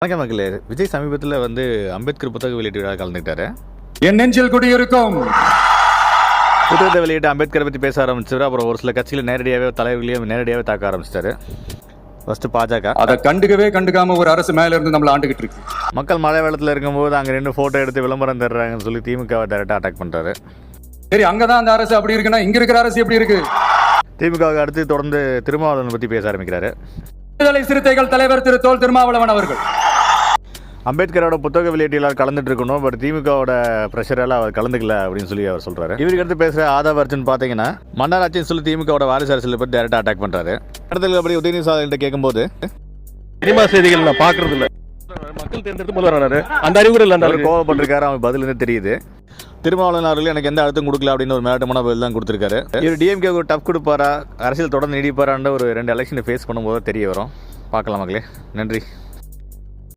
வணக்கம் மக்களே. விஜய் சமீபத்தில் அம்பேத்கர் புத்தக வெளியீட்டு விழா கலந்துக்கிட்டாரு. என் நெஞ்சில் குடியிருக்கும் புத்தகத்தை வெளியிட்டு அம்பேத்கரை பற்றி பேச ஆரம்பிச்சாரு. அப்புறம் ஒரு சில கட்சியில் நேரடியாகவே தலைவர்களையும் நேரடியாகவே தாக்க ஆரம்பிச்சிட்டாரு. ஃபர்ஸ்ட் பாஜக அதை கண்டுக்காம ஒரு அரசு மேல இருந்து நம்மள ஆண்டுகிட்டு இருக்கு. மக்கள் மழை வெள்ளத்தில் இருக்கும்போது அங்கே ரெண்டு ஃபோட்டோ எடுத்து விளம்பரம் தர்றாங்கன்னு சொல்லி திமுகவை டேரெக்டாக அட்டாக் பண்ணுறாரு. சரி, அங்கதான் அந்த அரசு அப்படி இருக்குன்னா இங்க இருக்கிற அரசு எப்படி இருக்கு? திமுகவுக்கு அடுத்து தொடர்ந்து திருமாவளவன் பற்றி பேச ஆரம்பிக்கிறாரு. விடுதலை சிறுத்தைகள் தலைவர் திரு தோல் திருமாவளவன் அவர்கள் அம்பேத்கரோட புத்தக வெளியீட்டில் கலந்துட்டு இருக்கணும், பட் திமுகவோட ப்ரெஷரால் அவர் கலந்துக்கல அப்படின்னு சொல்லி அவர் சொல்றாரு. இவருக்கு அடுத்து பேசுகிற ஆதவ அர்ஜுன் பார்த்தீங்கன்னா மன்னராட்சின்னு சொல்லி திமுகவோட வாரிசு அரசியலை பற்றி டேரக்டாக அட்டாக் பண்ணுறாரு. இடத்துல அப்படி உதயநிதி ஸ்டாலின் கேட்கும்போது சினிமா செய்திகள் நான் பார்க்கறது இல்லை, மக்கள் தேர்ந்தெடுத்து முதல்வர் அந்த அறிவுரை இல்லை, அவர் கோவப்பட்டிருக்காரு. அவன் பதில் தெரியுது. திருமாவளவன் அவர்கள் எனக்கு எந்த அழுத்தம் கொடுக்கல அப்படின்னு ஒரு மிரட்டமான பதில் தான் கொடுத்துருக்காரு. இவர் டிஎம்கே ஒரு டஃப் கொடுப்பாரா, அரசியல் தொடர்ந்து நீடிப்பாரான்ற ஒரு 2 எலெக்ஷனை ஃபேஸ் பண்ணும்போது தெரிய வரும். பார்க்கலாம் மக்களே. நன்றி.